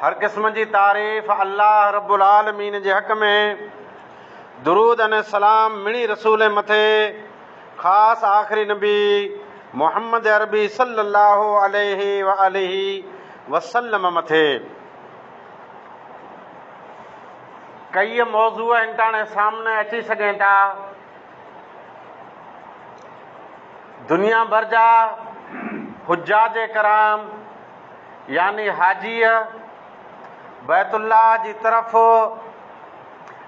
हर क़िस्म जी तारीफ़ अल्लाह रब्बुल आलमीन जे हक़ में। दुरूद अने सलाम मिणी रसूल मथे, ख़ासि आख़िरी नबी मोहम्मद अरबी सल्लल्लाहु अलैहि व आलिहि वसल्लम मथे। कई मौज़ू हिनटाणे सामने अची सघनि था। दुनिया भर जा हुज्जाज कराम यानी हाजीअ बैतुल्लाह जी तरफ़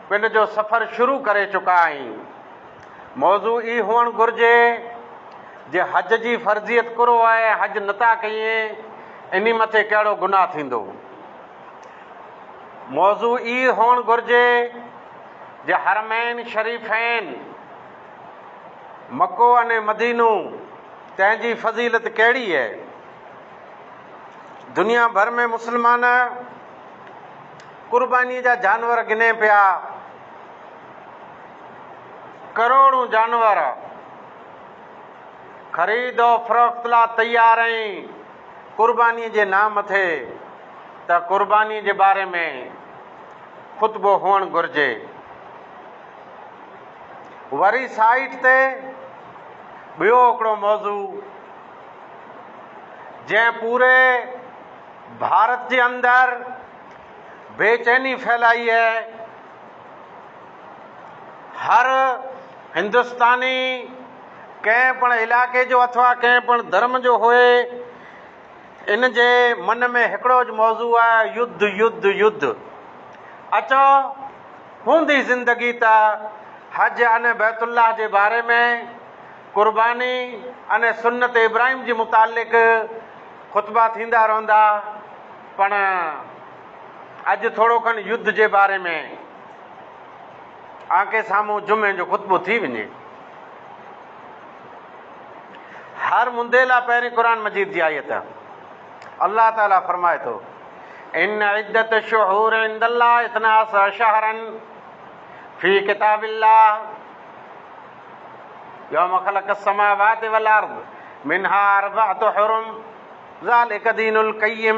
पिंड जो सफ़र शुरू करे चुका आहिनि। मौज़ू ई हुअणु घुरिजे जे हज जी फ़र्ज़ियत कुरो आहे, हज नथा कयूं, इन मथे कहिड़ो गुनाह थींदो। मौज़ू ई हुअणु घुरिजे जे हरमैन शरीफ़ैन मको अने मदीनो तंहिंजी फ़ज़ीलत कहिड़ी आहे। दुनिया भर में मुस्लमान क़ुर्बानी जा जानवर गिने पिया। करोड़ों जानवर ख़रीद फ़रोख़्त लाइ तयार आहिनि क़ुर्बानी जे नाम ते। त क़ुर्बानी जे बारे में ख़ुतबो हुअणु घुरिजे। वरी साइट ते ॿियो हिकिड़ो मौज़ू जंहिं पूरे भारत जे अंदरि बेचैनी फैलाई है। हर हिंदुस्तानी कंहिं पण इलाइक़े जो अथवा कंहिं पण धर्म जो होए, इन जे मन में हिकिड़ो ज मौज़ू आहे, युद्ध युद्ध युद्ध। अचो हूंदी ज़िंदगी त हज अने बैतुल्लाह जे बारे में, क़ुर्बानी अने सुन्नत इब्राहिम जे मुतालिक़ ख़ुतबा थींदा रहंदा। पण अॼु थोरो खनि युद्ध जे बारे में आके साम्हूं जुमे जो ख़ुतबो थी वञे। हर मुंदे लाइ पहिरीं क़ुरान मजीद जी आयत अल्लाह ताला फरमाए थो, इन इद्दत शुहूर इंदल्लाह इतना शहरन फी किताबिल्लाह यौम खलक़स समावाति वल अर्द मिनहा अर्बअतु हुरुम ज़ालिका दीनुल क़य्यिम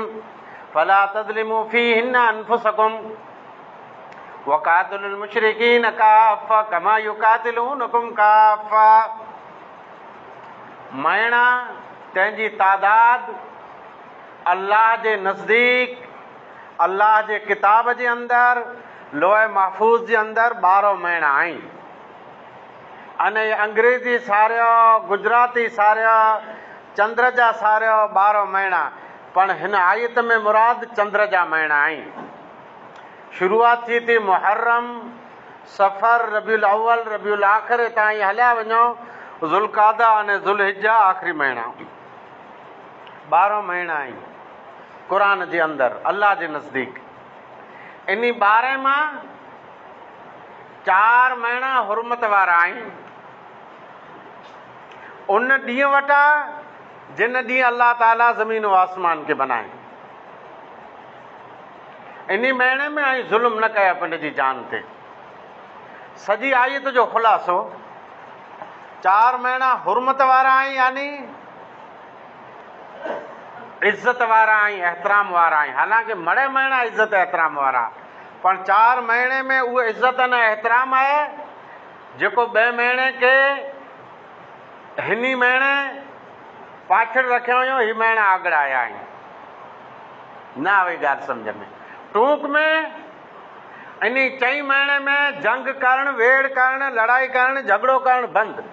फला तज़लिमू फ़ीहिन्ना अनफुसकुम वक़ातिलुल मुशरिकीन काफ़ा कमा युक़ातिलूनकुम काफ़ा। महीना तंहिंजी तादाद अल्लाह जे नज़दीक, अल्लाह जे किताब जे अंदरि, लोहे महफूज़ जे अंदरि 12 महीना आहिनि। अने अंग्रेज़ी सारियो, गुजराती सारियो, चंद्र जा सारियो 12 महीना, पण हिन आयत में मुराद चंद्र जा महीना आहिनि। शुरूआत थी थी मुहर्रम, सफ़र, रबीउल अव्वल, रबीउल आख़िर ताईं हलिया वञो, ज़ुल्क़ादा अने ज़ुल्हिज्जा आख़िरी महीना। 12 महीना आहिनि क़ुरान जे अंदरि अल्लाह जे नज़दीक। इन 12 मां 4 महीना हुर्मत वारा आहिनि। उन ॾींहं वटा जिन ॾींहुं अल्लाह ताला ज़मीन व आसमान खे बनाए। इन महीने में ऐं ज़ुल्म न कया पिंड जी जान ते। सॼी आयत जो ख़ुलासो 4 महीना हुर्मत वारा आहिनि, यानी इज़त वारा आहिनि, एहतराम वारा आहिनि। हालांकि मड़े महीना इज़त एहतराम वारा, पण 4 महीने में उहो इज़त ऐं एहतराम आहे जेको ॿिए महीने खे हिन महीने पाछड़ रखियो हुयो, हीउ महीना अॻड़ आया आहिनि। न आई ॻाल्हि सम्झ में। टूक में इन 4 महीने में जंग करणु, वेड़ करणु, लड़ाई करणु, झगड़ो करणु बंदि।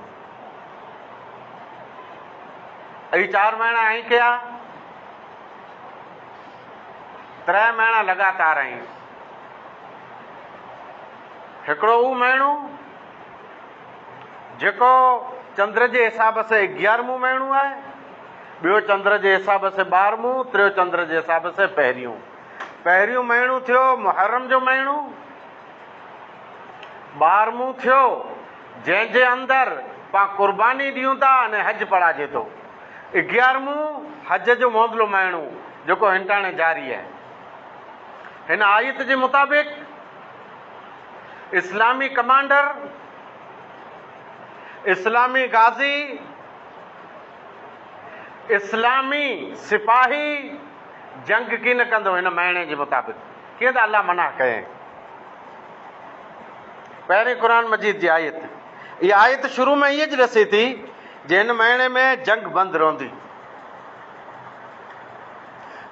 ही 4 महीना आई कया, 3 महीना लगातार आहिनि। हिकिड़ो उहो महीनो जेको चंद्र जे हिसाब से 11 महीनो आहे, ॿियो चंद्र जे हिसाब से 12, टियों चंद्र जे हिसाब से पहिरियों महीनो थियो मुहर्रम जो महीनो, 12 थियो जंहिंजे अंदरि पां क़ुर्बानी ॾियूं था अने हज पढ़ाजे थो, 11 हज जो मोकिलो महीनो जेको हिनटाणे जारी आहे। हिन आयत जे मुताबिक़ इस्लामी कमांडर, इस्लामी गाज़ी, इस्लामी सिपाही जंग की न कंदो हिन महीने जे मुताबिक़, कीअं त अलाह मना कयईं। पहिरीं क़ुर मजीद जी आयत, इहा आयत शुरू में ईअं ज ॾसे थी जे हिन महीने में जंग बंदि रहंदी।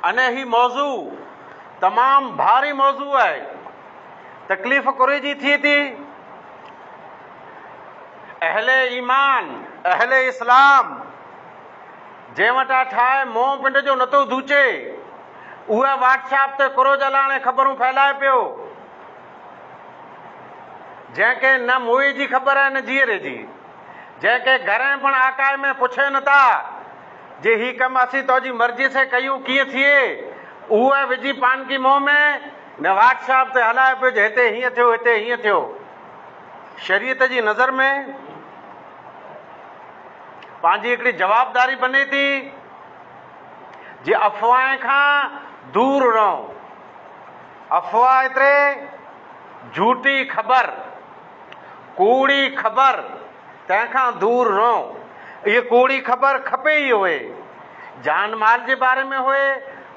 अने ही मौज़ू तमामु भारी मौज़ू आहे, तकलीफ़ कुरेजी थिए थी। अहले ईमान, अहले इस्लाम जंहिं वटां ठाहे मोह पिंड जो नथो धूचे, उहा व्हाट्सएप ते कुरो जलाणे ख़बरूं फैलाए पियो, जंहिंखे न मुए जी ख़बर आहे न जीअरे जी, जंहिंखे घर में पण आकाए में पुछे नथा जे ही कमु असीं तुंहिंजी मर्ज़ी से कयूं कीअं थिए, उहा विझी पान की मोह में न व्हाट्सएप ते हलाए पियो जे हिते हीअं थियो, हिते हीअं थियो। शरीयत जी नज़र में पंहिंजी हिकिड़ी जवाबदारी बने थी जे अफ़वाह खां दूर रहो। अफ़वाह एतिरे झूठी ख़बर, कूड़ी ख़बर, तंहिंखां दूर रहो। इहा कूड़ी ख़बर खपे ई हुए, जान माल जे बारे में हुए,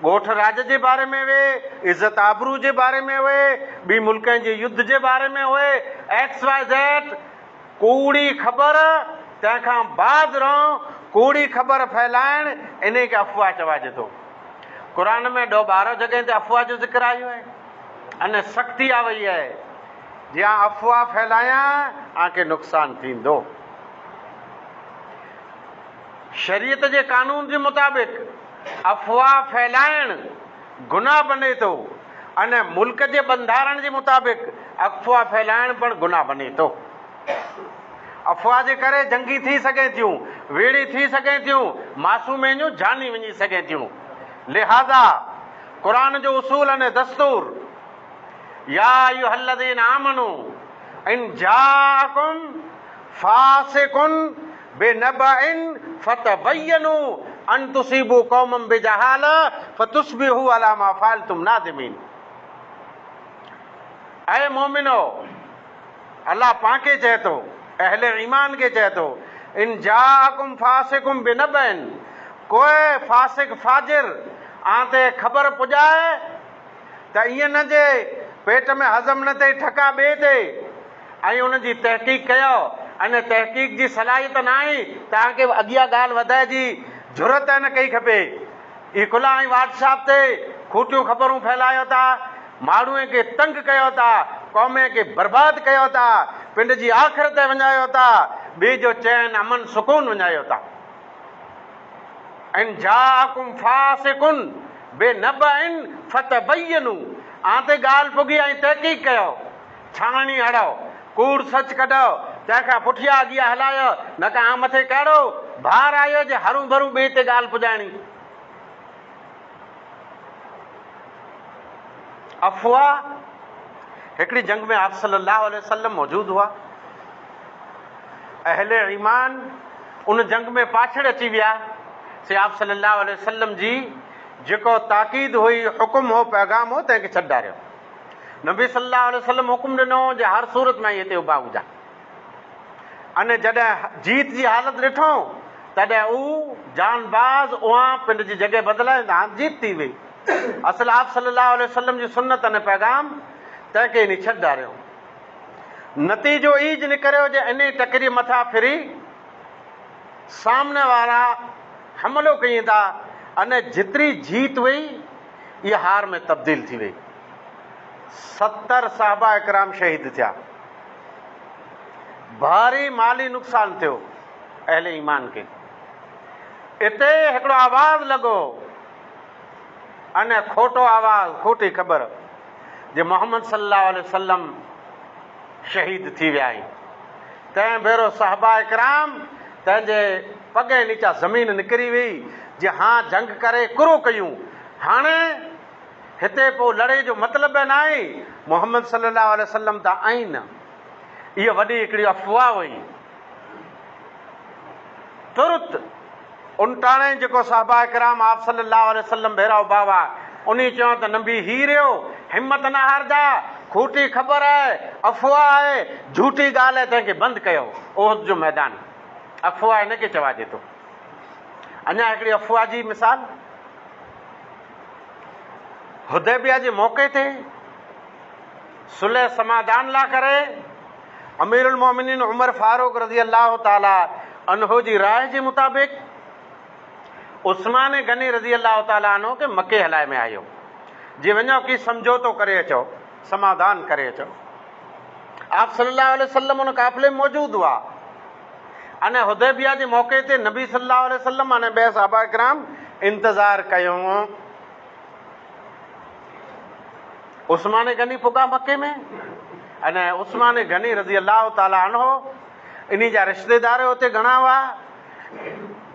ॻोठ राज जे बारे में हुए, इज़त आबरू जे बारे में हुए, ॿी मुल्कनि जे युद्ध जे बारे में हुए, XYZ कूड़ी ख़बर, तंहिंखां बाद रहो। कूड़ी ख़बर फैलाइण इन खे अफ़वाह चवाइजे थो। क़ुर में 12 जॻह ते अफ़वाह जो ज़िक्र आयो आहे, अने सख़्ती आ वई आहे जियां अफ़वाह फैलायां आंखे नुक़सान थींदो। शरीयत जे कानून जे मुताबिक़ अफ़वाह फैलाइण गुनाह बने थो, अने मुल्क जे बंधारण जे मुताबिक़ अफ़वाह फैलाइण पण गुनाह बने थो। अफ़वाह जे करे जंगी थी सघे थियूं, वेड़ी थी सघे थियूं, मासूमियुनि जूं जानी वञी सघे थियूं। लिहाज़ा क़ुर जो उसूल अने दस्तूर, या अय्युहल्लज़ीना आमनू इन जाअकुम फासिकुन बिनबइन फतबय्यनु अन तुसीबू कौमम बिजहाला फतुस्बिहू अला मा फअलतुम नादिमीन। ऐ मोमिनो, अल्लाह पांखे चए थो, अहले ईमान खे चए थो, इन जाअकुम फासिकुम बिनबइन, कोई फासिक फाजिर आते ख़बर पुॼाए त ईअं न जे पेट में हज़म न थिए, ठका ॿिए ते, ऐं उनजी तहक़ीक़ कयो, अने तहक़ीक़ जी सलाहियत न आहे, तव्हांखे अॻियां ॻाल्हि वधाए जी ज़रूरत न कई खपे। इहे खुला ऐं व्हाट्सएप ते खोटियूं ख़बरूं फैलायो था, माण्हूअ खे तंग कयो था, क़ौम खे बर्बाद कयो था, पिंड जी आख़िरत वञायो था, ॿिए जो चैन अमन सुकून वञायो था। इन जाअकुम फासिकुन बिनबइन फतबय्यनु, आते ॻाल्हि पुगी ऐं तहक़ीक़ कयो, छाणी हड़ो, कूड़ सच कढो, तंहिंखां पुठियां अॻियां हलायो, न त आ मथे कहिड़ो भार आयो जे हरू भरू ॿिए ते ॻाल्हि पुॼाइणी। अफ़वाह हिकिड़ी जंग में आप सल्लल्लाहु अलैहि वसल्लम मौजूद हुआ। अहले ईमान उन जंग में पाछड़ अची विया से आप सल्लल्लाहु अलैहि वसल्लम जी जेको ताक़ीद हुई, हुकुम हो, पैगाम हो, तंहिंखे छॾारियो। नबी सल्लल्लाहु अलैहि वसल्लम हुकुम ॾिनो जे हर सूरत में हिते उभा हुजा, अने जॾहिं जीत जी हालत ॾिठो तॾहिं ऊ जानबाज़ उहा पिंड जी जॻह बदिलाए त हाणे जीत थी वई। असल आप सल्लल्लाहु अलैहि वसल्लम जी सुन्नत अने पैगाम तंहिंखे इन छॾारियो। नतीजो ई ज निकिरियो जे इन टकरी मथां फिरी सामने वारा हमलो कयूं था, अने जेतिरी जीत वई इहा हार में तब्दील थी वई। 70 साहबा इकराम शहीद थिया, भारी माली नुक़सान थियो अहले ईमान खे। इते हिकिड़ो आवाज़ लॻो, अने खोटो आवाज़, खोटी ख़बर जे मोहम्मद सल्लल्लाहु अलैहि वसल्लम शहीद थी विया आहिनि। तंहिं भेरो साहबा इकराम तंहिंजे पगे नीचा ज़मीन निकिरी वई जे हाँ जंग करे कुरो कयूं, हाणे हिते पोइ लड़े जो मतिलबु न आहे, मोहम्मद सल्लल्लाहु अलैहि वसल्लम त आहिनि। इहा वॾी हिकिड़ी अफ़वाह हुई। तुरत उनटाणे जेको साहबा इकराम आप सल्लल्लाहु अलैहि वसल्लम भेरा उभा हुआ, उन चयो त नबी ही रहियो, हिम्मत न हारजा, खोटी ख़बर आहे, अफ़वाह आहे, झूठी ॻाल्हि आहे, तंहिंखे बंदि कयो। ओहद जो मैदान अफ़वाह हिनखे चवाइजे थो। अञा हिकिड़ी अफ़वाह जी मिसाल, हुदैबिया जे मौक़े ते सुलह समाधान लाइ करे अमीरुल मोमिनीन उमर फारूक रज़ी अल्लाह ताला अन्हो जी राय जे मुताबिक़ उस्मान गनी रज़ी अल्लाह ताला अन्हो खे मके हलाए में आयो, जी वञो की समझौतो करे अचो, समाधान करे अचो। आप सल्लल्लाहु अलैहि वसल्लम उन काफ़िले में मौजूद हुआ। अने हुदैबिया जे मौक़े ते नबी सल्लल्लाहु अलैहि वसल्लम अने ॿिया सहाबा किराम इंतज़ार कयो। उस्मान गनी पुगा मके में, अने उस्मान गनी रज़ी अल्लाह ताला अन्हो इन्ही जा रिश्तेदार हुते घणा हुआ।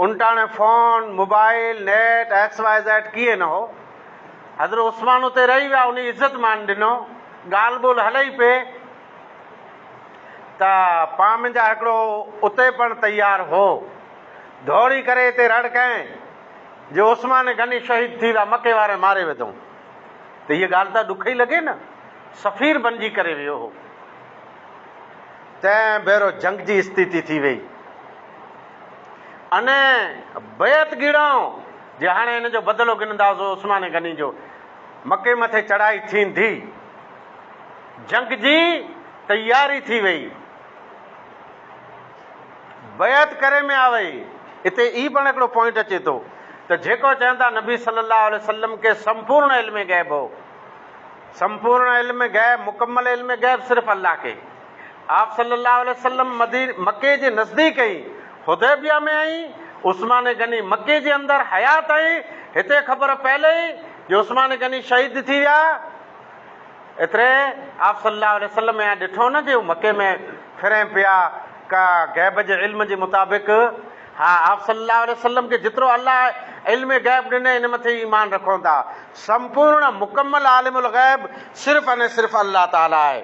उनटाणे फोन मोबाइल नेट XYZ कीअं न हो। हज़रत उस्मान उते रही विया, उन इज़त मान ॾिनो, ॻाल्हि ॿोल हले ई पे त पाम जा हिकिड़ो उते पण तयारु हो, दौड़ी करे हिते रड़ कयईं जो उस्मान गनी शहीद थी विया, मके वारे मारे विधऊं। त हीअ ॻाल्हि त ॾुखी लॻे न, सफ़ीर बणिजी करे वियो हो। तंहिं भेरो जंग जी स्थिति थी वई। अने बैत गिड़ऊं जे हाणे हिन जो बदिलो गिनंदासीं उस्मान गनी जो। मके मथे चढ़ाई थींदी, जंग जी तयारी थी वई, बैत करे में आ वई। हिते ई पण हिकिड़ो पॉइंट अचे थो त जेको चवनि था नबी सल्लल्लाहु अलैहि वसल्लम खे संपूर्ण इल्म गैब हो, संपूर्ण इल्म गैब, मुकम्मल इल्म गैब सिर्फ़ अल्लाह खे। आप सल्लल्लाहु अलैहि वसल्लम मके जे नज़दीक आई, हुदैबिया में आई, उस्मान गनी मके जे अंदर हयात आई। हिते ख़बर पहले ही जो उस्मान गनी शहीद थी विया। एतिरे आप सल्लल्लाहु अलैहि वसल्लम यहाँ ॾिठो न जो मके में फिरें पिया का गैब जे इल्म जे मुताबिक़। हाँ, आप सल्लल्लाहु अलैहि वसल्लम के जितरो अल्लाह इल्म गैब ॾिने इन मथे ईमान रखूं था। संपूर्ण मुकम्मल आलिमुल गैब सिर्फ़ अने सिर्फ़ अल्लाह ताला आहे।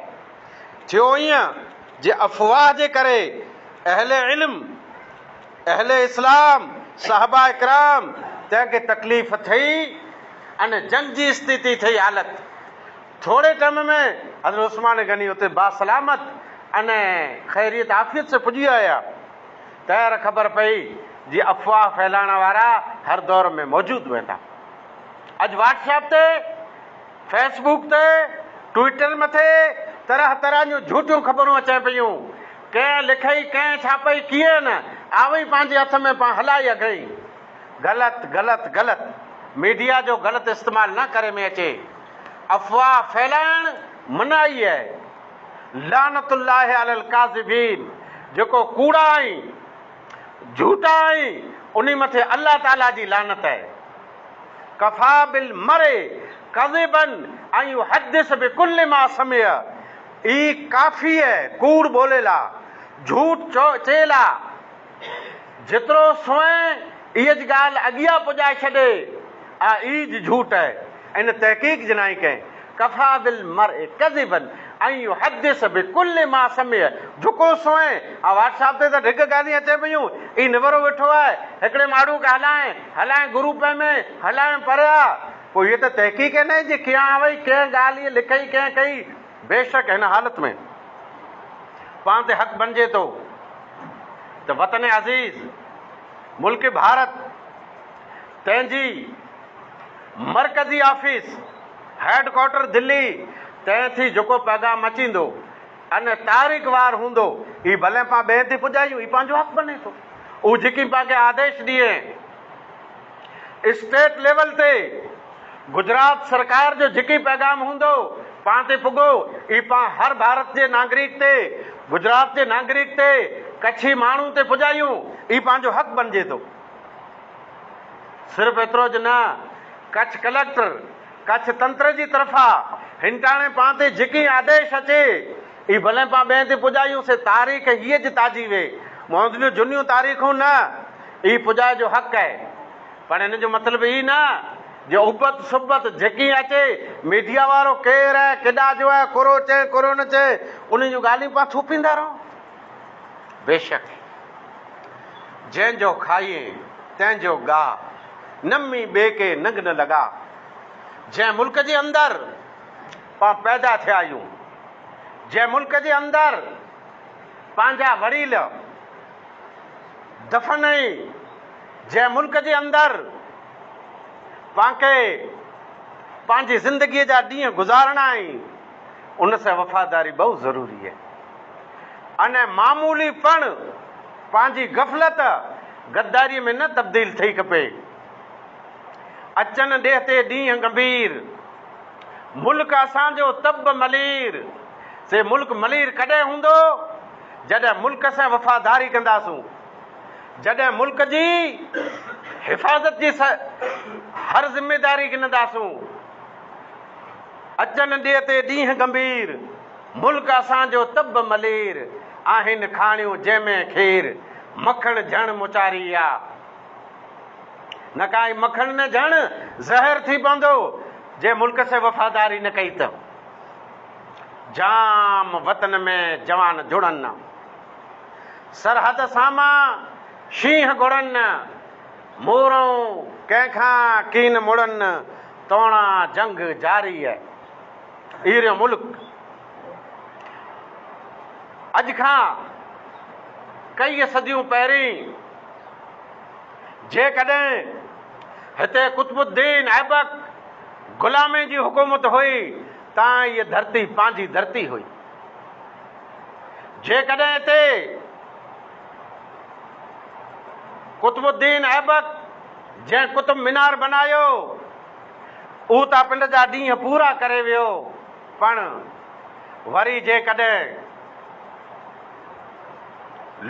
थियो ईअं जे अफ़वाह जे करे अहले इल्म, अहले इस्लाम, साहबा इकराम तंहिंखे तकलीफ़ थी अने जंग जी स्थिति थी हालत। थोड़े टाइम में हज़रत उस्मान गनी उते बासलामत अने ख़ैरियत आफ़ियत से पुॼी आया। तैर ख़बर पई जी अफ़वाह फैलाइण वारा हर दौर में मौजूद वेंदा। अॼु व्हाट्सएप ते, फेसबुक ते, ट्विटर मथे तरह तरह जूं झूठियूं ख़बरूं अचनि पियूं। कंहिं लिखई, कंहिं छापई, कीअं न आवई पंहिंजे हथ में पाण हलाई अगई। ग़लति ग़लति ग़लति, मीडिया जो ग़लति इस्तेमालु न करे में अचे। अफ़वाह फैलाइण मनाई आहे। लानतुल्लाहि अलल काज़िबीन, जेको कूड़ा आहीं, झूठा आहीं, उन मथे अल्लाह ताला जी लानत आहे। कफ़ा बिल मरे कज़िबन ऐं युहद्दिस बिकुल्लि मा समिअ, ई काफ़ी है कूड़ बोलेला, झूठ चेला, जेतिरो सुए इहा ॻाल्हि अॻियां पुॼाए छॾे ई झूठ आहे। इन तहक़ीक़ जनाई कई कफ़ा बिल मरे कज़िबन ऐं युहद्दिस बिकुल्लि मा समिअ, झुको सोए। व्हाट्सएप ते त ढिग ॻाल्हियूं अचे पियूं, ई निवरो वेठो आहे हिकिड़े माण्हू खे हलाए ग्रुप में हलाइण परिया। पोइ इहे त तहक़ीक़ न जे कीअं वई, कंहिं ॻाल्हि लिखई, कंहिं कई। बेशक हिन हालत में पाण ते हक़ बणिजे थो त वतन अज़ीज़ मुल्क भारत तंहिंजी मरकज़ी ऑफिस हेडक्वार्टर दिल्ली तंहिं थी जेको पैगाम अचींदो अने तारीख़ वार हूंदो, ही भले पाण ॿिए ते पुॼायूं, ही पंहिंजो हक़ बने थो। उहो जेकी पाण खे आदेश ॾिए स्टेट लेवल ते गुजरात सरकार जो जेकी पैगाम हूंदो पाण ते पुॻो, ही पाण हर भारत जे नागरिक ते, गुजरात जे नागरिक ते, कच्छी माण्हू ते पुॼायूं, ही पंहिंजो हक़ बणिजे थो। सिर्फ़ु एतिरो ज न, कच्छ कलेक्टर, कच्छ तंत्र जी तरफ़ा हिनटाणे पाण ते जेकी आदेश अचे ही भले पाण ॿिए ते पुॼायूं, से तारीख़ हीअ ज ताज़ी वे, मौजूदु जुनियूं तारीख़ूं न, ही पुॼाए जो हक़ आहे। पर हिन जो मतिलबु ई न जो उबत सुबत जेकी अचे मीडिया वारो केरु आहे, केॾा जो आहे, कोरो चए कोरो न चए, उन जूं ॻाल्हियूं पाण थोपींदा रहो। बेशक जंहिंजो खाई तंहिंजो गा, नमी ॿिए खे नंग न लॻा। जंहिं मुल्क जे अंदरि पाण पैदा थिया आहियूं, जंहिं मुल्क जे अंदरि पंहिंजा वड़ील दफ़न जंहिं मुल्क जे अंदरि पाण खे पंहिंजी ज़िंदगीअ जा ॾींहं गुज़ारणा आहिनि, उन सां वफ़ादारी बहुत ज़रूरी है। अने मामूली पण पंहिंजी गफ़लत गद्दारीअ में न तब्दील थी खपे। अचनि ॾेह ते ॾींहं गंभीर, मुल्क असांजो तब मलीर। से मुल्क मलीर कॾहिं हूंदो जॾहिं मुल्क सां वफ़ादारी कंदासूं, जॾहिं मुल्क जी हिफ़ाज़त जी हर ज़िम्मेदारी गिनंदासूं। अचनि ॾेह ते ॾींहं गंभीर, मुल्क असांजो तब मलीर। आहिनि खाणियूं जंहिंमें खीर, मखण झण मुचारी आ। न काई मखण न झण ज़हर थी पवंदो जे मुल्क से वफ़ादारी न कई त। जाम वतन में जवान जुड़न, सरहद सामा शींह घुड़न। मोरों कंहिंखां कीन मुड़न, तोणा जंग जारी है। इहो मुल्क अॼु खां कई सदियूं पहिरीं जेकॾहिं हिते कुतुबुद्दीन ऐबक ग़ुलामी जी हुकूमत हुई त इहा धरती पंहिंजी धरती हुई। जेकॾहिं हिते कुतुबुद्दीन ऐबक जंहिं कुतुब मीनार बनायो उहो त पिंड जा ॾींहं पूरा करे वियो, पण वरी जेकॾहिं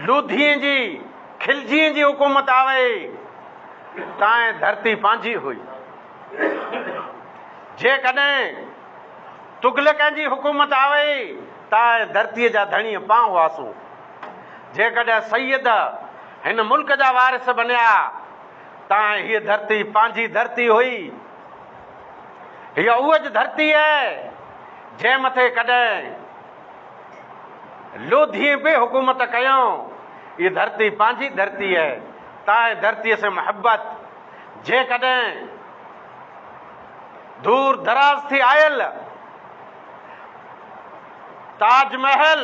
लूधीअ जी खिलजीअ जी हुकूमत आवे तां धरती पंहिंजी हुई। जेकॾहिं तुगलकनि जी हुकूमत आवे तां धरतीअ जा धणी पां हुआसूं। जेकॾहिं सैयद हिन मुल्क जा वारिस बनिया तां हीअ धरती पंहिंजी धरती हुई। हीअ उहा धरती है जंहिं मथे कॾहिं लोधीअ बि हुकूमत कयूं। ये धरती पंहिंजी धरती है। तां धरतीअ से मोहब्बत जेकॾहिं दूर दराज थी आयल ताजमहल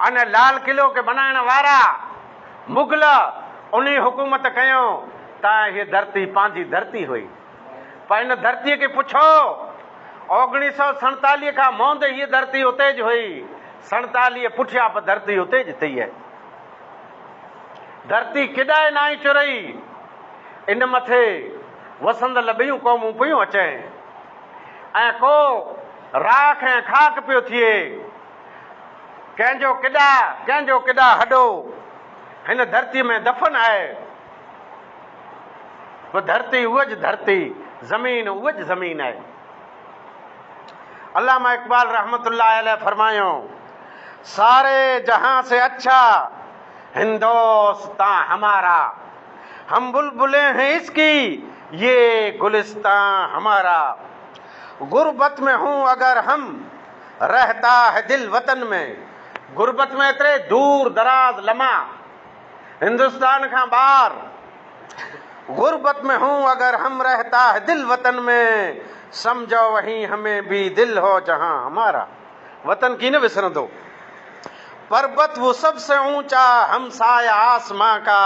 अने लाल किलो के बनाइण वारा मुगल उन्हीं हुकूमत कयूं तां ये धरती पंहिंजी धरती हुई। पर इन धरतीअ खे पुछो 1947 खां मोंद हीअ धरती उते ज हुई। 47 पुठियां पर धरती उते ज थी है। धरती किॾाए नाई चुरई, इन मथे वसंदल ॿियूं क़ौमूं पियूं अचनि ऐं को राख ऐं खाक पियो थिए। कंहिंजो केॾा हॾो हिन धरतीअ में दफ़न आहे। वो धरती उहा ज धरती, ज़मीन उहा ज ज़मीन है। अल्लामा इकबाल रहमतुल्लाह अलैह फरमायो, सारे जहां से अच्छा हिंदुस्तान हमारा, हम बुलबुलें हैं इसकी, ये गुलिस्तान हमारा। गुर्बत में हूँ अगर हम, रहता है दिल वतन में। गुर्बत में एतिरे दूर दराज लम्हा हिंदुस्तान खां ॿाहिरि। गुर्बत में हूँ अगर हम, रहता है दिल वतन में। समझो वहीं हमें भी दिल हो जहां हमारा। वतन की न विसरंदो। पर्वत वो सबसे ऊंचा हमसाया आसमां का,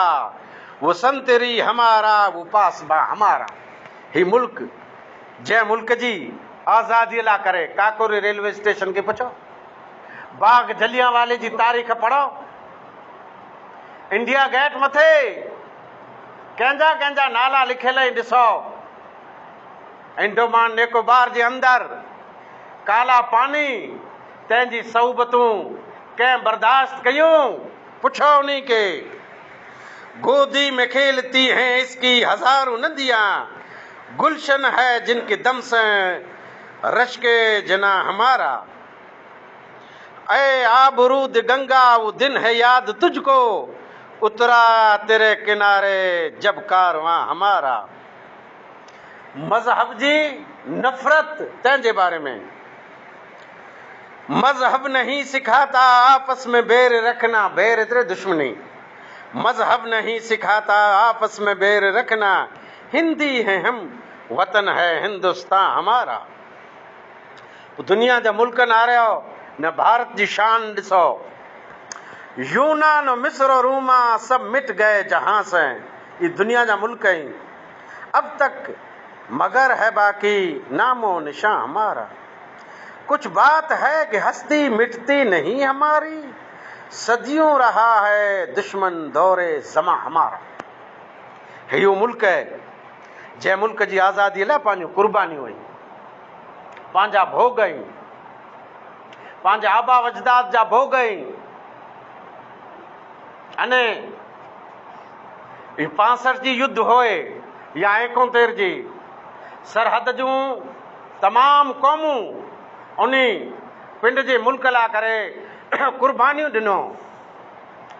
वो संतरी हमारा वो पासबा हमारा। ही मुल्क जंहिं मुल्क जी आज़ादी लाइ करे काकोरी रेलवे स्टेशन के पुछो, बाग जलियांवाले जी तारीख़ पढ़ो, इंडिया गेट मथे कंहिंजा नाला लिखियल आहिनि ॾिसो। अंडमान निकोबार जे अंदरि काला पानी तंहिंजी सहुबतूं कंहिं बर्दाश्त कयूं? पुछो उन्हीं के। गोदी में खेलती हैं इसकी हजारों नदियां, गुलशन है जिनके दम से रश्के जना हमारा। ऐ आबरूद गंगा वो दिन है याद तुझको, उतरा तेरे किनारे जब कारवां हमारा। मजहब जी नफरत तंहिंजे बारे में। मजहब नहीं सिखाता आपस में बैर रखना, बैर इतरे दुश्मनी। मजहब नहीं सिखाता आपस में बैर रखना, हिंदी है हम वतन है हिंदुस्तान हमारा। दुनिया जा मुल्क न आ रहियो न भारत जी शान ॾिसो। यूनान मिस्र और रूमा सब मिट गए जहां से। ये दुनिया जा मुल्क आहिनि। अब तक मगर है बाकी नामो निशान हमारा। कुछ बात है कि हस्ती मिटती नहीं हमारी, सदियों रहा है दुश्मन दौरे ज़मा हमारा। हे यो मुल्क है जै मुल्क जी आज़ादी लाइ पंहिंजूं कुर्बानियूं आहिनि, पंहिंजा भोग आहिनि, पंहिंजा आबा वजदाद जा भोग आहिनि। अने 65 जी युद्ध होए या 71 जी, सरहद जूं तमाम क़ौमूं उन पिंड जे मुल्क लाइ करे कुर्बानियूं ॾिनो।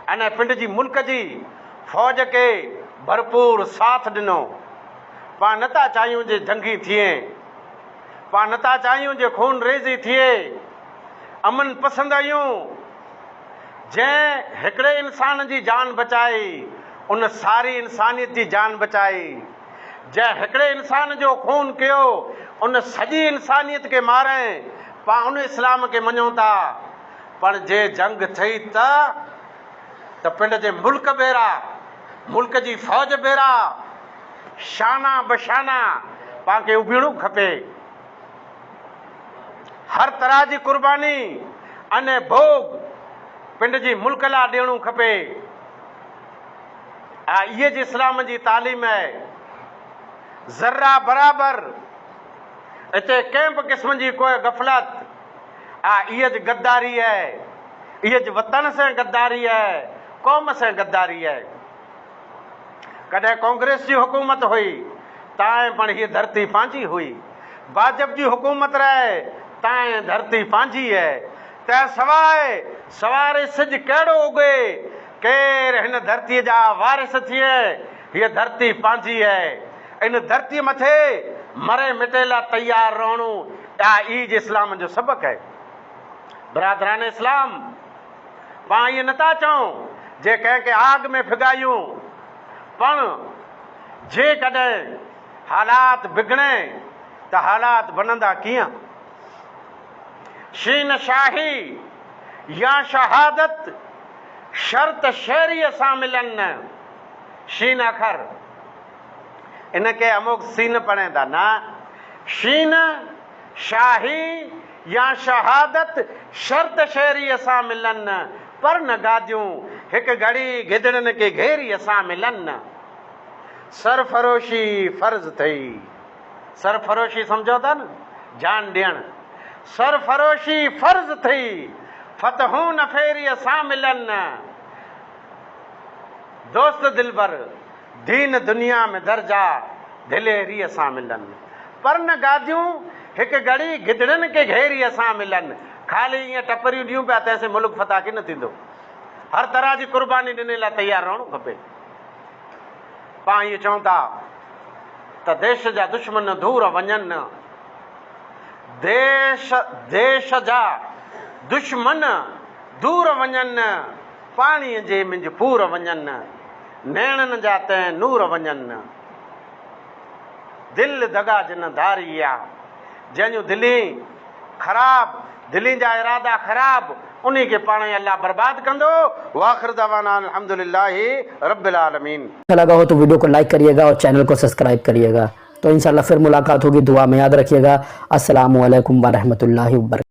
अने पिंड जी मुल्क जी फ़ौज खे भरपूर साथ ॾिनो। पाण नथा चाहियूं जे जंगी थिए, पाण नथा चाहियूं जे खून रेज़ी थिए। अमन पसंदि आहियूं। जंहिं हिकिड़े इंसान जी जान बचाई उन सारी इंसानियत जी जान बचाई। जंहिं हिकिड़े इंसान जो खून कयो उन सॼी इंसानियत खे मारे। पाण उन इस्लाम खे मञूं था। पर जे जंग थी त पिंड जे मुल्क बेरा, मुल्क जी फ़ौज बेरा शाना बशाना पाण खे उभिणो खपे। हर तरह जी कुर्बानी अने भोग पिंड जी मुल्क लाइ ॾियणो खपे। इहे जी इस्लाम जी तालीम आहे। ज़र्रा बराबरि हिते कंहिं बि क़िस्म जी कोई गफ़लत इहा जी गद्दारी आहे। इहा जी वतन सां गद्दारी आहे, क़ौम सां गद्दारी आहे। कॾहिं कांग्रेस जी हुकूमत हुई तां पण हीअ धरती पंहिंजी हुई। भाजपा जी हुकूमत रहे तां धरती पंहिंजी आहे। तंहिं सवाइ सवारे सिज कहिड़ो उगे, केरु हिन धरतीअ जा वारिस थिए। हीअ धरती पंहिंजी आहे। इन धरतीअ मथे मरे मिटे लाइ तयारु रहणो ईद इस्लाम जो सबक़ आहे। बरादरान इस्लाम, पाण इहे नथा चऊं जे कंहिंखे आग में फिगायूं, पण जे कॾहिं हालात बिगड़े त हालात बनंदा कीअं। शीन शाही या शहादत शर्त शहरीअ सां मिलनि। शीन अखर इनखे अमुक सीन पढ़े था न। शीन शाही या शहादत शर्त शहरीअ सां मिलनि, पर न गादियूं हिकु घड़ी गिदड़नि खे घेरीअ सां मिलनि। सरफरोशी फर्ज़ थई। सरफरोशी सम्झो था न, जान ॾियणु। सरफरोशी फर्ज़ थई, फतहूं न फेरीअ सां मिलनि। दोस्त दिलबर दीन दुनिया में दर्जा दिलेरीअ सां मिलनि, पर न गादियूं हिकु घड़ी गिदड़नि खे घेरीअ सां मिलनि। ख़ाली ईअं टपरियूं ॾियूं पिया तंहिंसे मुल्क फतह की न थींदो। हर तरह जी कुर्बानी ॾियण लाइ तयारु रहणो खपे। पाण इहे चऊं था त देश जा दुश्मन दूर वञनि, देश जा दुश्मन दूर वञनि, पाणीअ जे मिंज पूर वञनि, नैणनि जा त नूर वञनि। दिलि दगा जिन धारी आहे, जंहिंजूं दिली ख़राब, दिली जा इरादा ख़राब, उन खे पाण अल्लाह बर्बाद कंदो। वाखिर दवाना अल्हम्दुलिल्लाहि रब्बिल आलमीन। अच्छा लगा हो तो वीडियो को लाइक करिएगा और चैनल को सब्सक्राइब करिएगा। तो इंशाल्लाह फिर मुलाकात होगी। दुआ में याद रखिएगा। अस्सलामु अलैकुम व रहमतुल्लाहि व बरकातहू।